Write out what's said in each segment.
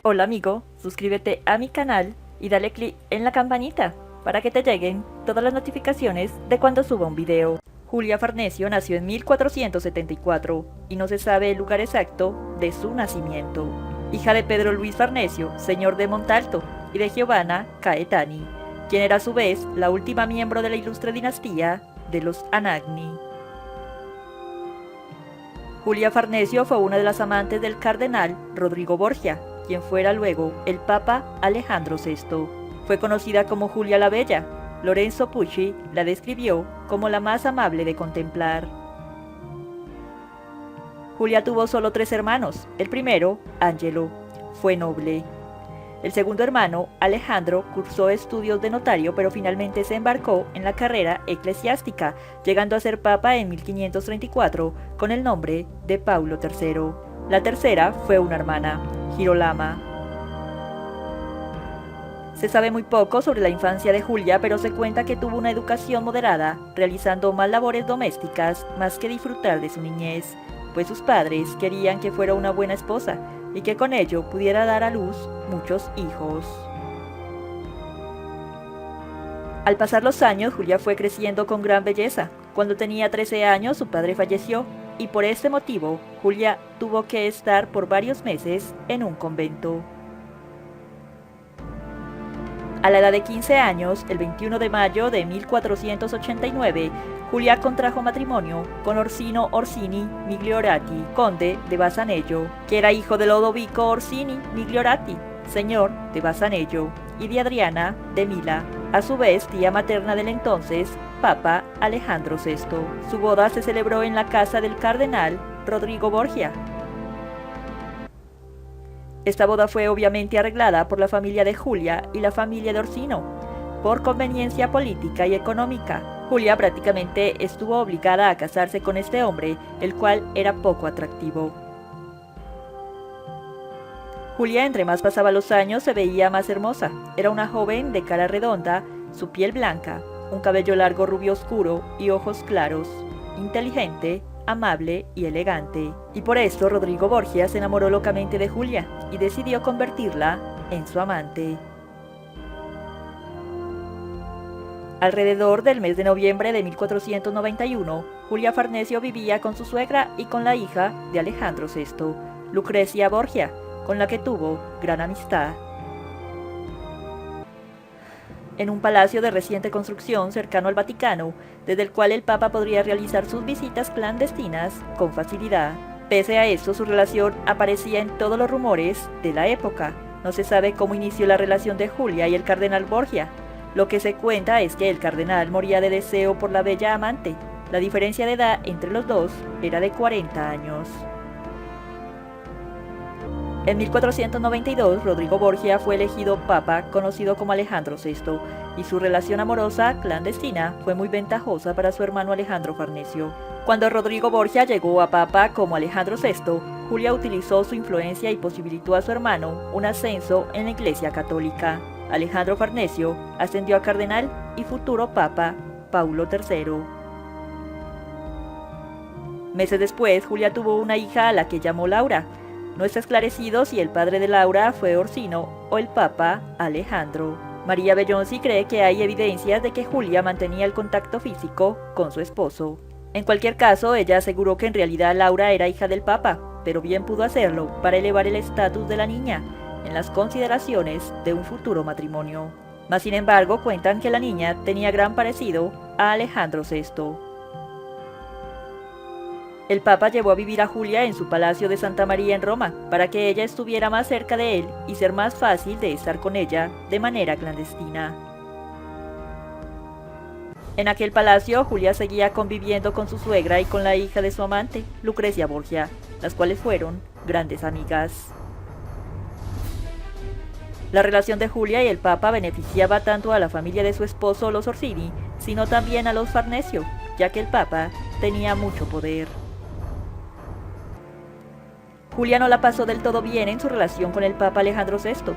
Hola amigo, suscríbete a mi canal y dale click en la campanita para que te lleguen todas las notificaciones de cuando suba un video. Julia Farnesio nació en 1474 y no se sabe el lugar exacto de su nacimiento. Hija de Pedro Luis Farnesio, señor de Montalto, y de Giovanna Caetani, quien era a su vez la última miembro de la ilustre dinastía de los Anagni. Julia Farnesio fue una de las amantes del cardenal Rodrigo Borgia, quien fuera luego el Papa Alejandro VI. Fue conocida como Julia la Bella. Lorenzo Pucci la describió como la más amable de contemplar. Julia tuvo solo 3 hermanos. El primero, Angelo, fue noble. El segundo hermano, Alejandro, cursó estudios de notario, pero finalmente se embarcó en la carrera eclesiástica, llegando a ser papa en 1534 con el nombre de Paulo III. La tercera fue una hermana, Girolama. Se sabe muy poco sobre la infancia de Julia, pero se cuenta que tuvo una educación moderada, realizando más labores domésticas más que disfrutar de su niñez, pues sus padres querían que fuera una buena esposa y que con ello pudiera dar a luz muchos hijos. Al pasar los años, Julia fue creciendo con gran belleza. Cuando tenía 13 años, su padre falleció, y por este motivo, Julia tuvo que estar por varios meses en un convento. A la edad de 15 años, el 21 de mayo de 1489, Julia contrajo matrimonio con Orsino Orsini Migliorati, conde de Basanello, que era hijo de Lodovico Orsini Migliorati, señor de Basanello, y de Adriana de Mila, a su vez tía materna del entonces Papa Alejandro VI. Su boda se celebró en la casa del cardenal Rodrigo Borgia. Esta boda fue obviamente arreglada por la familia de Julia y la familia de Orsino, por conveniencia política y económica. Julia prácticamente estuvo obligada a casarse con este hombre, el cual era poco atractivo. Julia, entre más pasaba los años, se veía más hermosa. Era una joven de cara redonda, su piel blanca, un cabello largo rubio oscuro y ojos claros, inteligente, amable y elegante. Y por esto Rodrigo Borgia se enamoró locamente de Julia y decidió convertirla en su amante. Alrededor del mes de noviembre de 1491, Julia Farnesio vivía con su suegra y con la hija de Alejandro VI, Lucrecia Borgia, con la que tuvo gran amistad. En un palacio de reciente construcción cercano al Vaticano, desde el cual el Papa podría realizar sus visitas clandestinas con facilidad. Pese a esto, su relación aparecía en todos los rumores de la época. No se sabe cómo inició la relación de Julia y el cardenal Borgia. Lo que se cuenta es que el cardenal moría de deseo por la bella amante. La diferencia de edad entre los dos era de 40 años. En 1492, Rodrigo Borgia fue elegido papa, conocido como Alejandro VI, y su relación amorosa clandestina fue muy ventajosa para su hermano Alejandro Farnesio. Cuando Rodrigo Borgia llegó a papa como Alejandro VI, Julia utilizó su influencia y posibilitó a su hermano un ascenso en la Iglesia Católica. Alejandro Farnesio ascendió a cardenal y futuro papa Paulo III. Meses después, Julia tuvo una hija a la que llamó Laura. No está esclarecido si el padre de Laura fue Orsino o el Papa Alejandro. María Bellonzi cree que hay evidencias de que Julia mantenía el contacto físico con su esposo. En cualquier caso, ella aseguró que en realidad Laura era hija del Papa, pero bien pudo hacerlo para elevar el estatus de la niña en las consideraciones de un futuro matrimonio. Mas sin embargo, cuentan que la niña tenía gran parecido a Alejandro VI. El Papa llevó a vivir a Julia en su palacio de Santa María en Roma, para que ella estuviera más cerca de él y ser más fácil de estar con ella de manera clandestina. En aquel palacio, Julia seguía conviviendo con su suegra y con la hija de su amante, Lucrecia Borgia, las cuales fueron grandes amigas. La relación de Julia y el Papa beneficiaba tanto a la familia de su esposo, los Orsini, sino también a los Farnesio, ya que el Papa tenía mucho poder. Julia no la pasó del todo bien en su relación con el Papa Alejandro VI,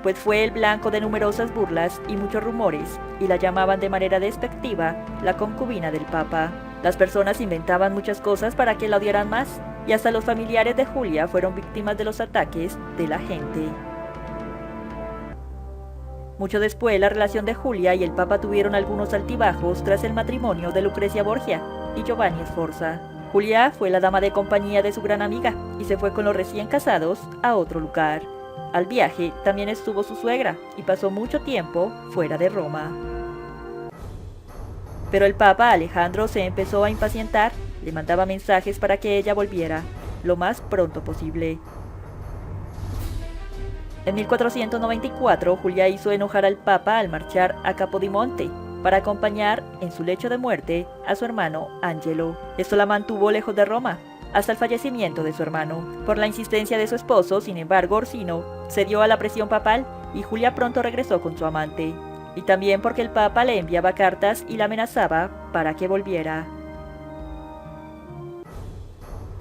pues fue el blanco de numerosas burlas y muchos rumores, y la llamaban de manera despectiva la concubina del Papa. Las personas inventaban muchas cosas para que la odiaran más, y hasta los familiares de Julia fueron víctimas de los ataques de la gente. Mucho después, la relación de Julia y el Papa tuvieron algunos altibajos tras el matrimonio de Lucrecia Borgia y Giovanni Sforza. Julia fue la dama de compañía de su gran amiga y se fue con los recién casados a otro lugar. Al viaje también estuvo su suegra y pasó mucho tiempo fuera de Roma. Pero el Papa Alejandro se empezó a impacientar, le mandaba mensajes para que ella volviera lo más pronto posible. En 1494, Julia hizo enojar al Papa al marchar a Capodimonte para acompañar en su lecho de muerte a su hermano Angelo. Esto la mantuvo lejos de Roma hasta el fallecimiento de su hermano. Por la insistencia de su esposo, sin embargo, Orsino cedió a la presión papal y Julia pronto regresó con su amante. Y también porque el Papa le enviaba cartas y la amenazaba para que volviera.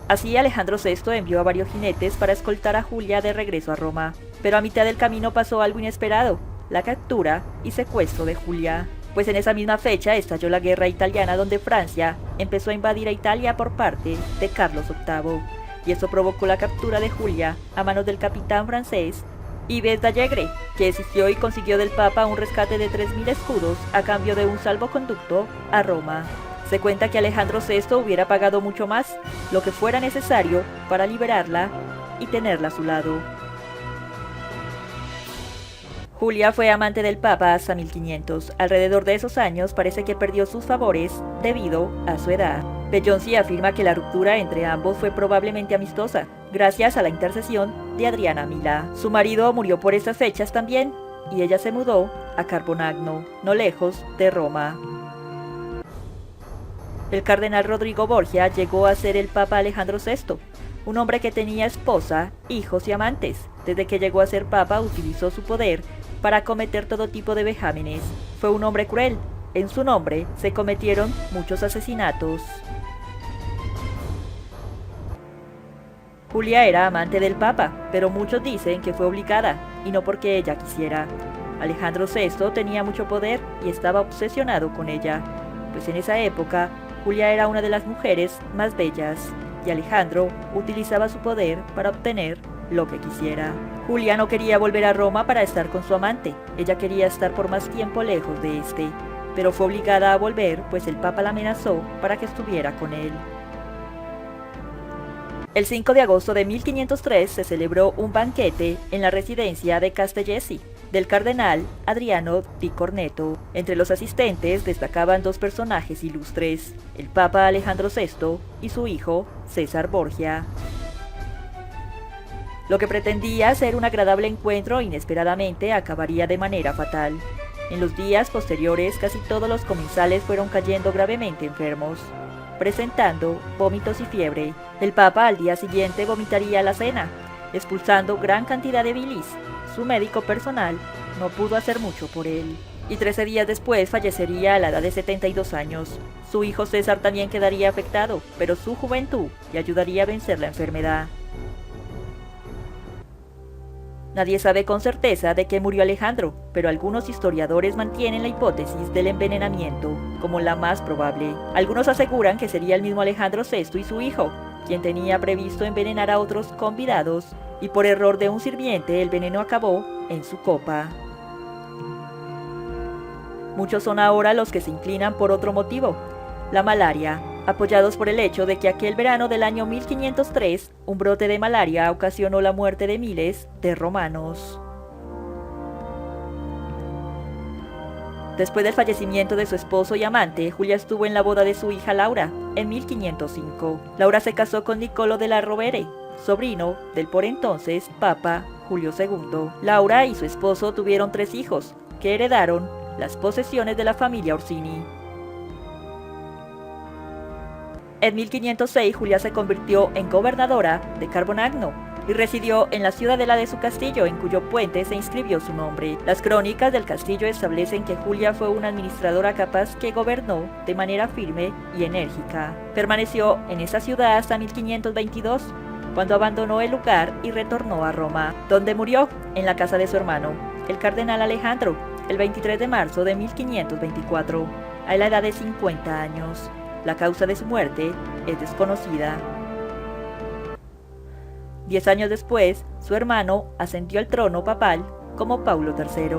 Así Alejandro VI envió a varios jinetes para escoltar a Julia de regreso a Roma, pero a mitad del camino pasó algo inesperado, la captura y secuestro de Julia. Pues en esa misma fecha estalló la guerra italiana donde Francia empezó a invadir a Italia por parte de Carlos VIII, y eso provocó la captura de Julia a manos del capitán francés Yves d'Allegre, que exigió y consiguió del Papa un rescate de 3.000 escudos a cambio de un salvoconducto a Roma. Se cuenta que Alejandro VI hubiera pagado mucho más, lo que fuera necesario para liberarla y tenerla a su lado. Julia fue amante del Papa hasta 1500. Alrededor de esos años parece que perdió sus favores debido a su edad. Bellonzi afirma que la ruptura entre ambos fue probablemente amistosa, gracias a la intercesión de Adriana Mila. Su marido murió por esas fechas también, y ella se mudó a Carbonagno, no lejos de Roma. El cardenal Rodrigo Borgia llegó a ser el Papa Alejandro VI, un hombre que tenía esposa, hijos y amantes. Desde que llegó a ser Papa utilizó su poder para cometer todo tipo de vejámenes. Fue un hombre cruel. En su nombre se cometieron muchos asesinatos. Julia era amante del Papa, pero muchos dicen que fue obligada, y no porque ella quisiera. Alejandro VI tenía mucho poder y estaba obsesionado con ella, pues en esa época Julia era una de las mujeres más bellas, y Alejandro utilizaba su poder para obtener lo que quisiera. Julia no quería volver a Roma para estar con su amante, ella quería estar por más tiempo lejos de este, pero fue obligada a volver, pues el Papa la amenazó para que estuviera con él. El 5 de agosto de 1503 se celebró un banquete en la residencia de Castellesi del cardenal Adriano di Corneto. Entre los asistentes destacaban dos personajes ilustres, el Papa Alejandro VI y su hijo César Borgia. Lo que pretendía ser un agradable encuentro inesperadamente acabaría de manera fatal. En los días posteriores casi todos los comensales fueron cayendo gravemente enfermos, presentando vómitos y fiebre. El Papa al día siguiente vomitaría la cena, expulsando gran cantidad de bilis. Su médico personal no pudo hacer mucho por él, y 13 días después fallecería a la edad de 72 años. Su hijo César también quedaría afectado, pero su juventud le ayudaría a vencer la enfermedad. Nadie sabe con certeza de qué murió Alejandro, pero algunos historiadores mantienen la hipótesis del envenenamiento como la más probable. Algunos aseguran que sería el mismo Alejandro VI y su hijo, quien tenía previsto envenenar a otros convidados, y por error de un sirviente el veneno acabó en su copa. Muchos son ahora los que se inclinan por otro motivo, la malaria, apoyados por el hecho de que aquel verano del año 1503, un brote de malaria ocasionó la muerte de miles de romanos. Después del fallecimiento de su esposo y amante, Julia estuvo en la boda de su hija Laura, en 1505. Laura se casó con Niccolo della Rovere, sobrino del por entonces Papa Julio II. Laura y su esposo tuvieron 3 hijos, que heredaron las posesiones de la familia Orsini. En 1506, Julia se convirtió en gobernadora de Carbonagno y residió en la ciudadela de su castillo, en cuyo puente se inscribió su nombre. Las crónicas del castillo establecen que Julia fue una administradora capaz que gobernó de manera firme y enérgica. Permaneció en esa ciudad hasta 1522, cuando abandonó el lugar y retornó a Roma, donde murió en la casa de su hermano, el cardenal Alejandro, el 23 de marzo de 1524, a la edad de 50 años. La causa de su muerte es desconocida. 10 años después, su hermano ascendió al trono papal como Paulo III.